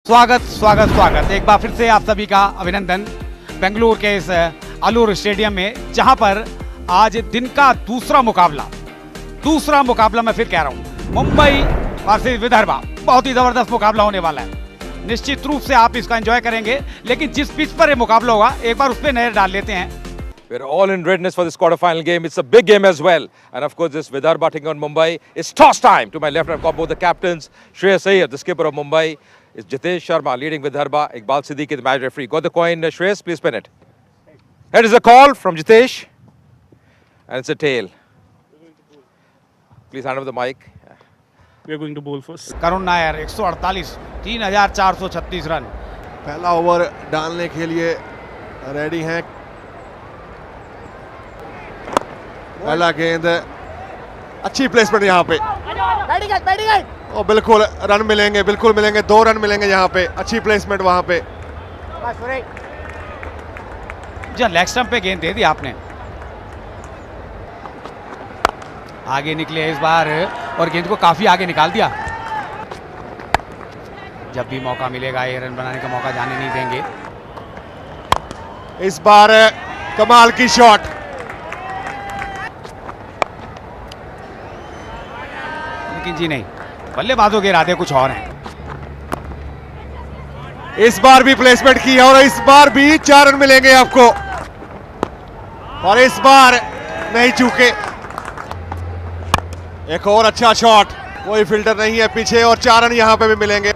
स्वागत स्वागत स्वागत एक बार फिर से आप सभी का अभिनंदन बेंगलुरु के इस अलूर स्टेडियम में, जहां पर आज दिन का दूसरा मुकाबला मैं फिर कह रहा हूं, मुंबई वर्सेस विदर्भा। बहुत ही जबरदस्त मुकाबला होने वाला है। निश्चित रूप से आप इसका एंजॉय करेंगे, लेकिन जिस पिच पर ये मुकाबला होगा एक बार उस पर नजर डाल लेते हैं। We're all in readiness for this quarter-final game. It's a big game as well. And of course, this Vidarbha taking on Mumbai. It's toss time. To my left, I've got both the captains. Shreyas Iyer, the skipper of Mumbai, is Jitesh Sharma leading Vidarbha. Iqbal Siddiqui, the match referee. Got the coin, Shreyas, please spin it. Here is a call from Jitesh. And it's a tail. Please hand over the mic. We are going to bowl first. Karun Nair 148, 3436 run. पहला over डालने के लिए ready हैं। पहला गेंद, अच्छी placement यहाँ पे और बिल्कुल रन मिलेंगे, 2 रन मिलेंगे यहाँ पे। अच्छी प्लेसमेंट वहाँ पे। जी लेग स्टंप पे गेंद दे दी आपने। आगे निकले इस बार और गेंद को काफी आगे निकाल दिया। जब भी मौका मिलेगा ये रन बनाने का मौका जाने नहीं देंगे। इस बार कमाल की शॉट। लेकिन जी नहीं, बल्लेबाजों के इरादे कुछ और हैं। इस बार भी प्लेसमेंट की है और इस बार भी 4 रन मिलेंगे आपको। और इस बार नहीं चूके। एक और अच्छा शॉट, कोई फिल्टर नहीं है पीछे और 4 रन यहाँ पे भी मिलेंगे।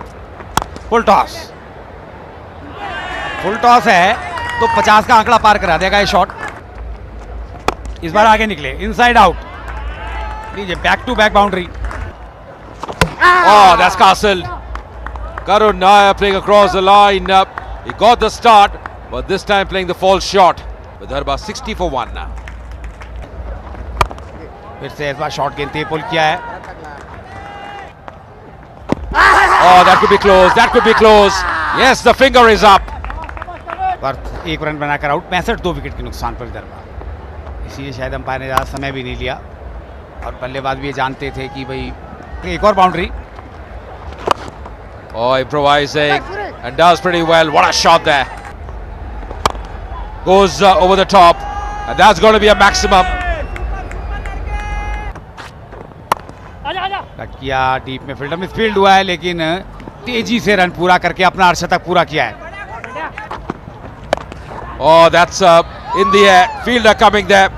फुल टॉस है तो 50 का आंकड़ा पार करा देगा ये शॉट। इस बार आगे निकले, इनसाइड आउट। लीजिए back to back boundary. Oh, that's castled. Karun Nair playing across the line. He got the start, but this time playing the false shot. Vidarbha 60 for 1 now. फिर से इस बार शॉट गेंद पे पुल किया है। Oh, that could be close. That could be close. Yes, the finger is up. पर 1 run बनाकर out. 65 wicket के नुकसान पर विदर्भा। इसीलिए शायद अंपायर ने ज़्यादा समय भी नहीं लिया और बल्लेबाज भी ये जानते थे कि भाई एक और boundary. Oh, improvising and does pretty well. What a shot there. Goes over the top, and that's going to be a maximum. Cut किया, डीप में फील्डर मिसफील्ड हुआ है, लेकिन तेजी से रन पूरा करके अपना अर्धशतक पूरा किया है। Oh, that's in the air. Fielder coming there.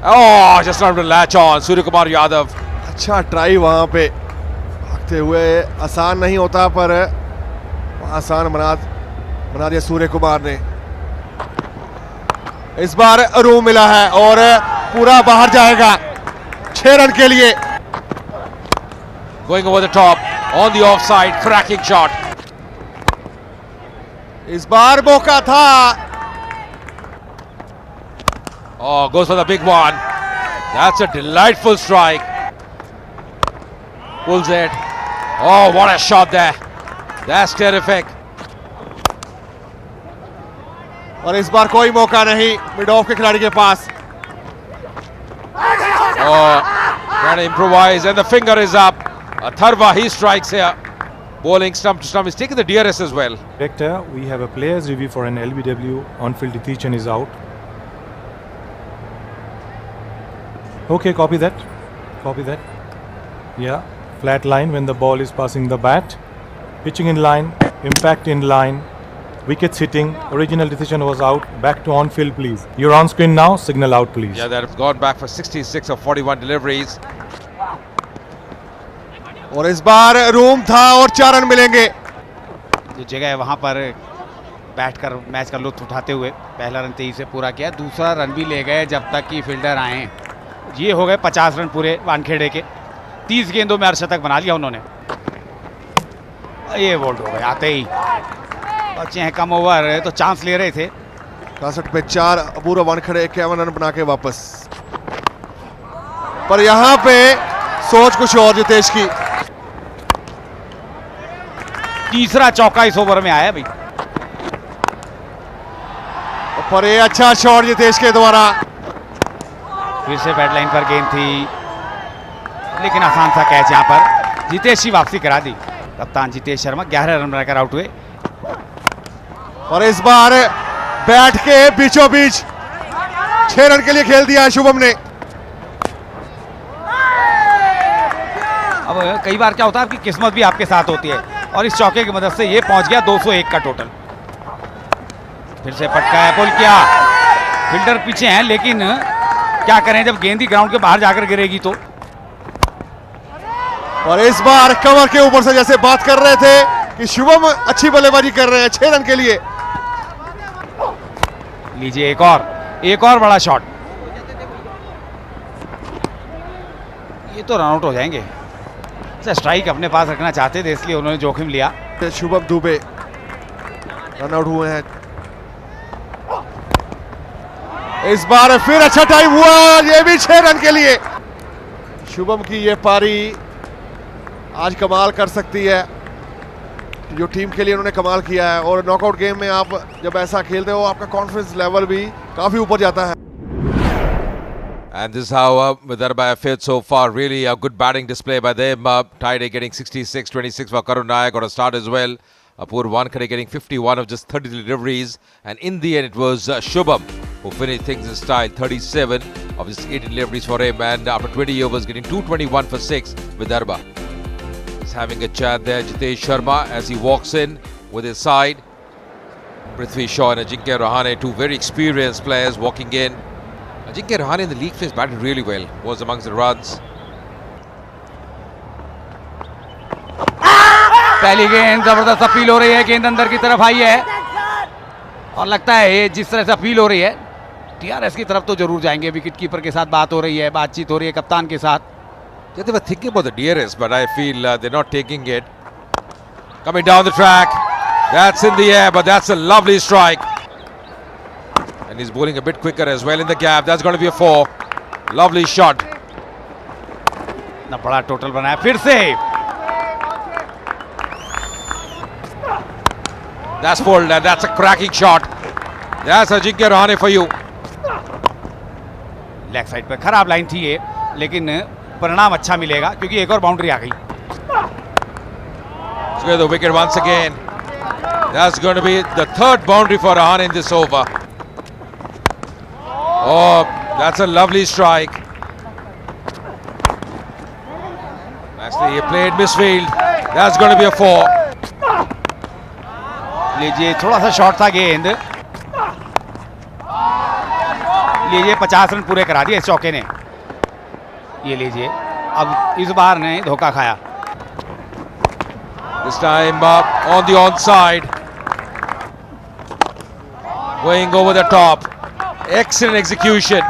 Oh, just not able to latch on. Suryakumar Yadav. अच्छा ट्राई वहाँ पे भागते हुए। आसान नहीं होता पर आसान बना दिया सूर्य कुमार ने। इस बार रूम मिला है और पूरा बाहर जाएगा 6 रन के लिए। Going over the top on the offside, cracking shot. इस बार मौका था। Oh, goes for the big one. That's a delightful strike. Pulls it. Oh, what a shot there. That's terrific. और इस बार कोई मौका नहीं मिड ऑफ के खिलाड़ी के पास। Oh, trying to improvise, and the finger is up. Atharva, he strikes here. Bowling stump to stump. He's taking the DRS as well. Director, we have a players review for an LBW. On-field Dithichen is out. Okay, copy that. Yeah, flat line when the ball is passing the bat. Pitching in line, impact in line. Wickets hitting, original decision was out. Back to on-field, please. You're on screen now, signal out, please. Yeah, they've gone back for 66 of 41 deliveries. और इस बार room था और 4 run मिलेंगे। जो जगह है वहां पर बैठ कर मैच का लुत्फ उठाते हुए पहला रन तेजी से पूरा किया, दूसरा रन भी ले गए जब तक कि फील्डर आए। ये हो गए 50 रन पूरे वानखेड़े के। 30 गेंदों में अर्धशतक बना लिया उन्होंने। ये बोल्ड हो गए आते ही। बच्चे हैं कम ओवर तो चांस ले रहे थे। 61 पे 4 पूरा वानखेड़े 51 रन बना के वापस। पर यहाँ पे सोच कुछ और जितेश की। तीसरा चौका इस ओवर में आया भाई। पर ये अच्छा शॉट जितेश के द्वारा। फिर से बैटलाइन पर गेंद थी, लेकिन आसान सा कैच यहाँ पर जितेश ही वापसी करा दी। कप्तान जितेश शर्मा 11 रन बनाकर आउट हुए। और इस बार बैट के बीचों बीच 6 रन के लिए खेल दिया है शुभम ने। अब कई बार क्या होता है, आपकी किस्मत भी आपके साथ होती है और इस चौके की मदद से ये पहुंच गया 201 का टोटल। फिर से पटका है, पुल किया, फील्डर पीछे हैं, लेकिन क्या करें जब गेंद ही ग्राउंड के बाहर जाकर गिरेगी तो। और इस बार कवर के ऊपर से जैसे बात कर रहे थे कि शुभम अच्छी बल्लेबाजी कर रहे हैं 6 रन के लिए। लीजिए एक और बड़ा शॉट, ये तो रनआउट हो जाएंगे। स्ट्राइक अपने पास रखना चाहते थे इसलिए उन्होंने जोखिम लिया। शुभम दुबे रन आउट हुए हैं। इस बार फिर अच्छा टाइम हुआ, ये भी 6 रन के लिए। शुभम की ये पारी आज कमाल कर सकती है, जो टीम के लिए उन्होंने कमाल किया है। और नॉकआउट गेम में आप जब ऐसा खेलते हो आपका कॉन्फिडेंस लेवल भी काफी ऊपर जाता है। And this is how Vidarbha have fared so far. Really a good batting display by them. Tied getting 66-26 for Karun Nayak got a start as well. Apur Wankhede getting 51 of just 30 deliveries. And in the end it was Shubham who finished things in style. 37 of his 80 deliveries for him. And after 20 overs getting 221 for 6 Vidarbha. He's having a chat there. Jitesh Sharma as he walks in with his side. Prithvi Shaw and Ajinkya Rahane, two very experienced players walking in. Ajinkya Rahane in the league phase batted really well, was amongst the runs. पहली गेंद जबरदस्त appeal हो रही है, गेंद अंदर की तरफ आई है और लगता है ये जिस तरह से अपील हो रही है टीआरएस की तरफ तो जरूर जाएंगे। विकेट कीपर के साथ बात हो रही है, बातचीत हो रही है कप्तान के साथ। Yeah, they were thinking about the DRS, but I feel they're not taking it. Coming down the track, that's in the air, but that's a lovely strike. And he's bowling a bit quicker as well in the gap. That's going to be a 4. Lovely shot. ना बड़ा total बनाया फिर से। That's pulled and that's a cracking shot. That's Ajinkya Rahane for you. Leg side पे खराब line थी ये, लेकिन परिणाम अच्छा मिलेगा क्योंकि एक और बाउंड्री आ गई। Square the wicket once again. That's going to be the 3rd boundary for Rahane in this over. Oh, that's a lovely strike. Nicely he played misfield. That's going to be a 4. लीजिए थोड़ा सा short था गेंद, लीजिए 50 run पूरे करा दिए इस चौके ने। ये लीजिए अब इस बार ने धोखा खाया। This time on the onside. Going over the top. Excellent execution.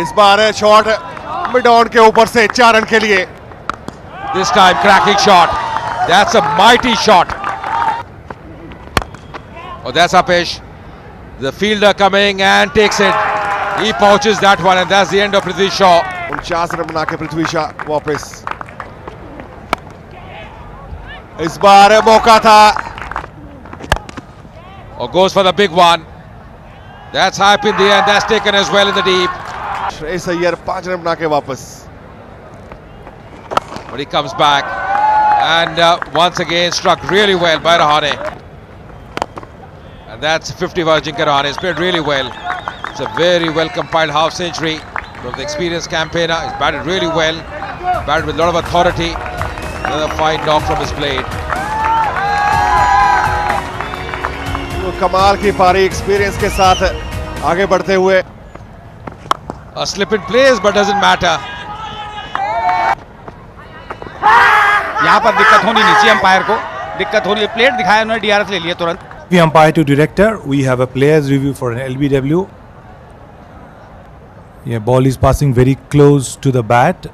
इस बार शॉट मिड ऑन के ऊपर से 4 रन के लिए। This time cracking shot. That's a mighty shot. Oh, that's Apesh. The fielder coming and takes it. He pouches that one and that's the end of Prithvi Shaw. 49 run बना के पृथ्वी शॉ वापस। इस बार मौका था। Oh, goes for the big one. That's high up in the end. That's taken as well in the deep. Shreyas Iyer 5 run बना के वापस। But he comes back and once again struck really well by Rahane. And that's 50 for Ajinkya Rahane. He's played really well. It's a very well compiled half century from the experienced campaigner. He's batted really well. Batted with a lot of authority. Another fine knock from his blade. कमाल की पारी experience के साथ आगे बढ़ते हुए। A slip in plays but doesn't matter. यहाँ पर दिक्कत होनी नहीं चाहिए, अंपायर को दिक्कत हो रही है। प्लेट दिखाया उन्होंने, डीआरएस ले लिया तुरंत। The umpire to director, we have a players review for an LBW. Yeah, ball is passing very close to the bat.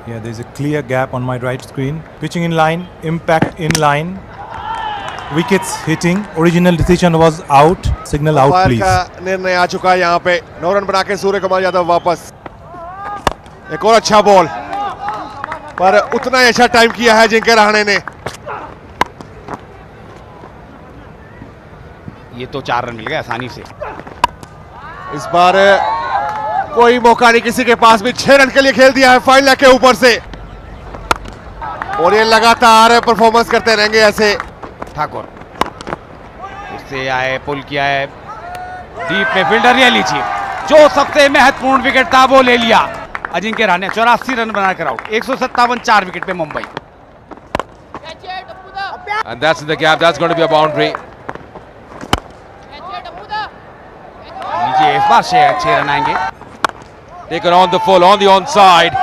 Yeah, there's a clear gap on my right screen. Pitching in line, impact in line. Wickets hitting. Original decision was out. Signal out, umpire please. का निर्णय आ चुका है यहाँ पे। 9 run बना के सूर्य कुमार यादव वापस। एक और अच्छा बॉल, पर उतना ही अच्छा टाइम किया है अजिंक्य रहाणे ने। ये तो 4 रन मिल गए आसानी से। इस बार कोई मौका नहीं किसी के पास भी। 6 रन के लिए खेल दिया है फाइन लेग के ऊपर से। और ये लगातार परफॉर्मेंस करते रहेंगे ऐसे। ठाकुर फिर से आए, पुल किया है डीप में, फील्डर ये लीजिए, जो सबसे महत्वपूर्ण विकेट था वो ले लिया अजिंक्य रहाणे। 84 रन बनाकर आउट। 157 4 विकेट पे Mumbai. And that's in the gap. That's going to be a boundary. लीजिए, इस बार 6 रन आएंगे। Taken on the full, on the onside.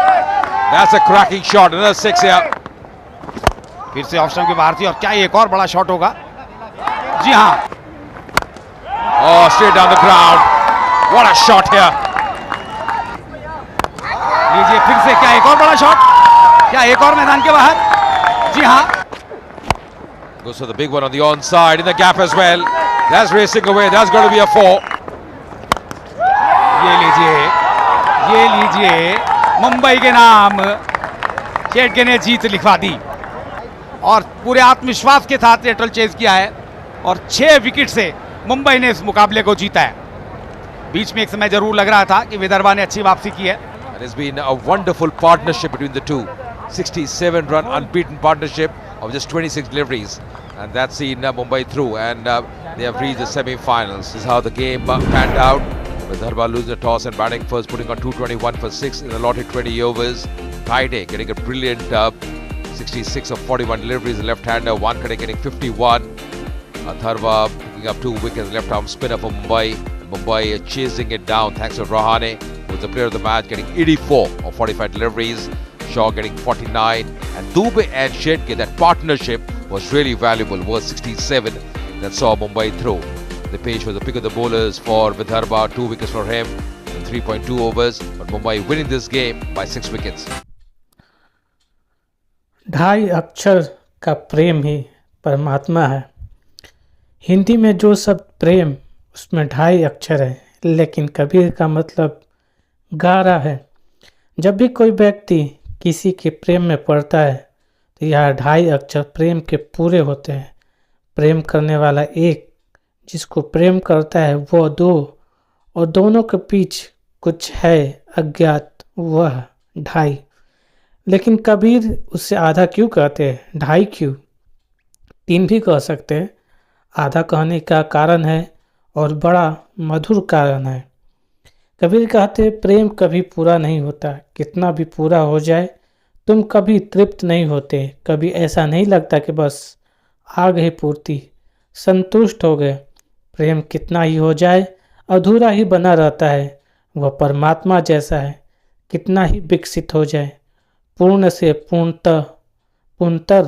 That's a cracking shot. Another 6 here. फिर से ऑफ स्टंप के बाहर थी, और क्या ये एक और बड़ा शॉट होगा? जी हाँ, Oh, straight down the ground. What a shot here. लीजिए फिर से, क्या एक और बड़ा शॉट? क्या एक और मैदान के बाहर? जी हाँ, Goes for the big one on the onside, in the gap as well. That's racing away. That's going to be a 4. ये लीजिए, ये लीजिए, मुंबई के नाम शेट्के ने जीत लिखवा दी, और पूरे आत्मविश्वास के साथ ये चेज किया है, और 6 विकेट से मुंबई ने इस मुकाबले को जीता है। बीच में एक समय जरूर लग रहा था कि विदर्भा ने अच्छी वापसी की है। And it's been a wonderful partnership between the two. 67-run unbeaten partnership of just 26 deliveries. And that's seen Mumbai through, and they have reached the semi-finals. This is how the game panned out. Vidarbha losing the toss and batting first, putting on 221 for 6 in allotted 20 overs. Kaide getting a brilliant 66 of 41 deliveries. The left-hander, Wankhede getting 51. Atharva picking up 2 wickets. Left-arm spinner for Mumbai. Mumbai chasing it down thanks to Rahane, who was the player of the match, getting 84 of 45 deliveries. Shaw getting 49, and Dubey and Shetke, that partnership was really valuable, was 67, that saw Mumbai through. The Page was the pick of the bowlers for Vidarbha, 2 wickets for him in 3.2 overs, but Mumbai winning this game by 6 wickets. 2.5 अक्षर का प्रेम ही परमात्मा है। हिंदी में जो शब्द प्रेम, उसमें 2.5 अक्षर है, लेकिन कबीर का मतलब गारा है। जब भी कोई व्यक्ति किसी के प्रेम में पड़ता है तो यह 2.5 अक्षर प्रेम के पूरे होते हैं। प्रेम करने वाला एक, जिसको प्रेम करता है वो 2, और दोनों के बीच कुछ है अज्ञात, वह 2.5। लेकिन कबीर उससे आधा क्यों कहते हैं, 2.5 क्यों? 3 भी कह सकते हैं। आधा कहने का कारण है और बड़ा मधुर कारण है। कबीर कहते प्रेम कभी पूरा नहीं होता, कितना भी पूरा हो जाए तुम कभी तृप्त नहीं होते। कभी ऐसा नहीं लगता कि बस आ गई पूर्ति, संतुष्ट हो गए। प्रेम कितना ही हो जाए अधूरा ही बना रहता है। वह परमात्मा जैसा है, कितना ही विकसित हो जाए पूर्ण से पूर्णतर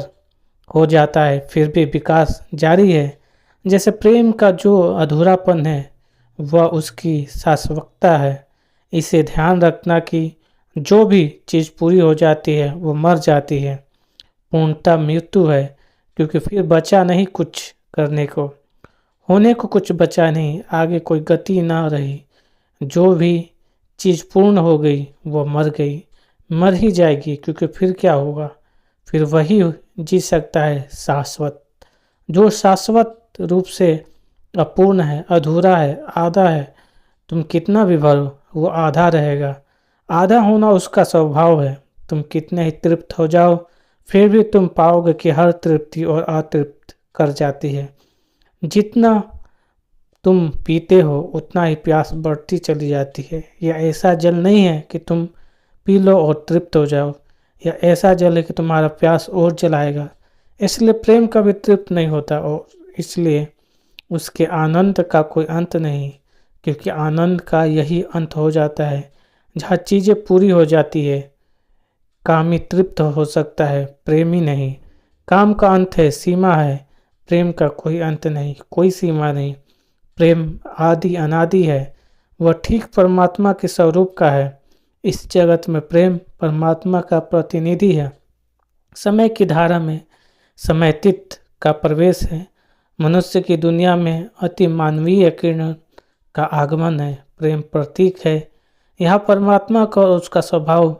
हो जाता है, फिर भी विकास जारी है। जैसे प्रेम का जो अधूरापन है वह उसकी शाश्वतता है। इसे ध्यान रखना कि जो भी चीज़ पूरी हो जाती है वो मर जाती है। पूर्णता मृत्यु है, क्योंकि फिर बचा नहीं कुछ करने को, होने को कुछ बचा नहीं, आगे कोई गति ना रही। जो भी चीज़ पूर्ण हो गई वो मर गई, मर ही जाएगी, क्योंकि फिर क्या होगा, फिर वही जी सकता है शाश्वत। जो शाश्वत रूप से अपूर्ण है, अधूरा है, आधा है, तुम कितना भी भरो वो आधा रहेगा। आधा होना उसका स्वभाव है। तुम कितने ही तृप्त हो जाओ फिर भी तुम पाओगे कि हर तृप्ति और अतृप्त कर जाती है। जितना तुम पीते हो उतना ही प्यास बढ़ती चली जाती है। यह ऐसा जल नहीं है कि तुम पी लो और तृप्त हो जाओ, यह ऐसा जल है कि तुम्हारा प्यास और जलाएगा। इसलिए प्रेम कभी तृप्त नहीं होता, और इसलिए उसके आनंद का कोई अंत नहीं, क्योंकि आनंद का यही अंत हो जाता है जहाँ चीज़ें पूरी हो जाती है। कामी तृप्त हो सकता है, प्रेमी नहीं। काम का अंत है, सीमा है, प्रेम का कोई अंत नहीं, कोई सीमा नहीं। प्रेम आदि अनादि है, वह ठीक परमात्मा के स्वरूप का है। इस जगत में प्रेम परमात्मा का प्रतिनिधि है। समय की धारा में समयतीत का प्रवेश है। मनुष्य की दुनिया में अति मानवीय किरण का आगमन है। प्रेम प्रतीक है। यह परमात्मा का और उसका स्वभाव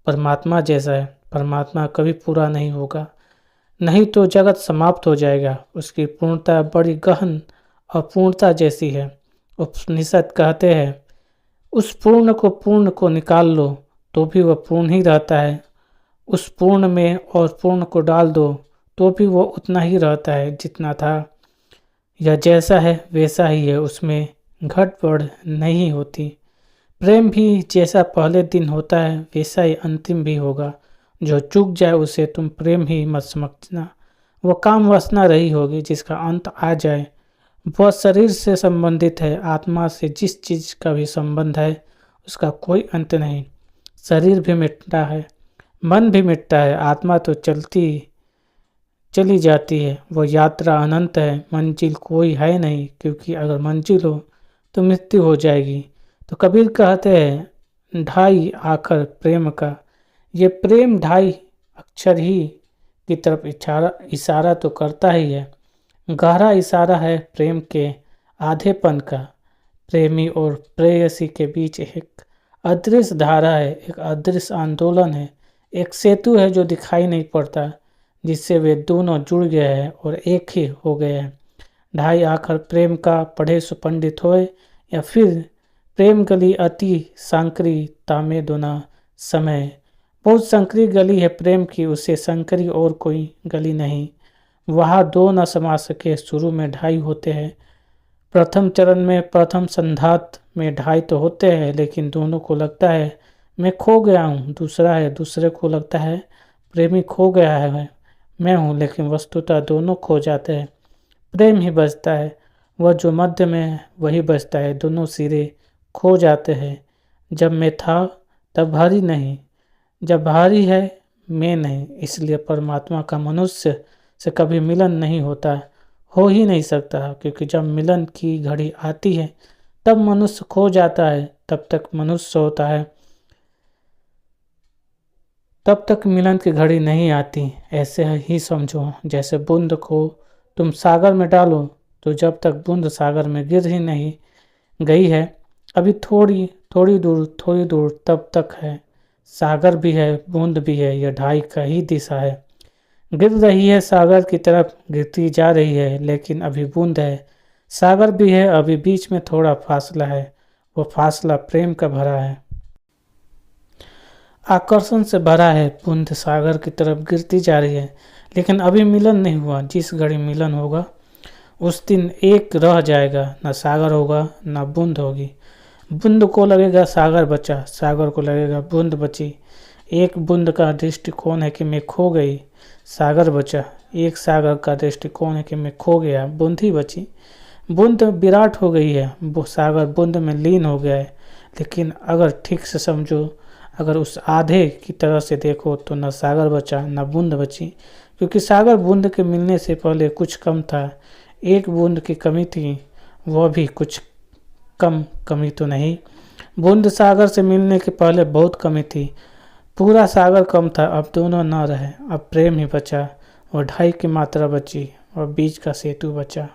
परमात्मा जैसा है। परमात्मा कभी पूरा नहीं होगा, नहीं तो जगत समाप्त हो जाएगा। उसकी पूर्णता बड़ी गहन अपूर्णता जैसी है। उपनिषद कहते हैं उस पूर्ण को निकाल लो तो भी वह पूर्ण ही रहता है, उस पूर्ण में और पूर्ण को डाल दो तो भी वो उतना ही रहता है जितना था। यह जैसा है वैसा ही है, उसमें घट-बढ़ नहीं होती। प्रेम भी जैसा पहले दिन होता है वैसा ही अंतिम भी होगा। जो चूक जाए उसे तुम प्रेम ही मत समझना। वो काम वासना रही होगी जिसका अंत आ जाए। वह शरीर से संबंधित है, आत्मा से जिस चीज़ का भी संबंध है उसका कोई अंत नहीं। शरीर भी मिटता है, मन भी मिटता है, आत्मा तो चली जाती है। वो यात्रा अनंत है, मंजिल कोई है नहीं, क्योंकि अगर मंजिल हो तो मृत्यु हो जाएगी। तो कबीर कहते हैं ढाई आखर प्रेम का। ये प्रेम ढाई अक्षर ही की तरफ इशारा तो करता ही है। गहरा इशारा है प्रेम के आधेपन का। प्रेमी और प्रेयसी के बीच एक अदृश्य धारा है, एक अदृश्य आंदोलन है, एक सेतु है जो दिखाई नहीं पड़ता, जिससे वे दोनों जुड़ गए हैं और एक ही हो गए हैं। ढाई आखर प्रेम का पढ़े सो पंडित होए, या फिर प्रेम गली अति सांकरी तामे दोना समय। बहुत संकरी गली है प्रेम की, उससे संकरी और कोई गली नहीं। वहाँ दो न समा सके, शुरू में ढाई होते हैं। प्रथम चरण में प्रथम संधात में ढाई तो होते हैं, लेकिन दोनों को लगता है मैं खो गया हूँ। दूसरा है, दूसरे को लगता है प्रेमी खो गया है मैं हूँ, लेकिन वस्तुतः दोनों खो जाते हैं। प्रेम ही बचता है, वह जो मध्य में है वही बचता है। दोनों सिरे खो जाते हैं। जब मैं था तब भारी नहीं, जब भारी है मैं नहीं। इसलिए परमात्मा का मनुष्य से कभी मिलन नहीं होता, हो ही नहीं सकता, क्योंकि जब मिलन की घड़ी आती है तब मनुष्य खो जाता है, तब तक मनुष्य होता है, तब तक मिलन की घड़ी नहीं आती। ऐसे ही समझो, जैसे बूंद को तुम सागर में डालो तो जब तक बूंद सागर में गिर ही नहीं गई है, अभी थोड़ी दूर तब तक है। सागर भी है, बूंद भी है, यह ढाई का ही दिशा है। गिर रही है सागर की तरफ, गिरती जा रही है, लेकिन अभी बूंद है। सागर भी है, अभी बीच में थोड़ा फासला है, वो फासला प्रेम का भरा है, आकर्षण से भरा है। बूंद सागर की तरफ गिरती जा रही है, लेकिन अभी मिलन नहीं हुआ। जिस घड़ी मिलन होगा उस दिन एक रह जाएगा, न सागर होगा न बूंद होगी। बूंद को लगेगा सागर बचा, सागर को लगेगा बूंद बची। एक बूंद का दृष्टिकोण है कि मैं खो गई, सागर बचा। एक सागर का दृष्टिकोण है कि मैं खो गया, बूंद ही बची। बूंद विराट हो गई है, वो सागर बूंद में लीन हो गया है। लेकिन अगर ठीक से समझो, अगर उस आधे की तरह से देखो तो न सागर बचा न बूंद बची, क्योंकि सागर बूंद के मिलने से पहले कुछ कम था। एक बूंद की कमी थी, वह भी कुछ कम कमी तो नहीं। बूंद सागर से मिलने के पहले बहुत कमी थी, पूरा सागर कम था। अब दोनों न रहे, अब प्रेम ही बचा, और ढाई की मात्रा बची और बीच का सेतु बचा।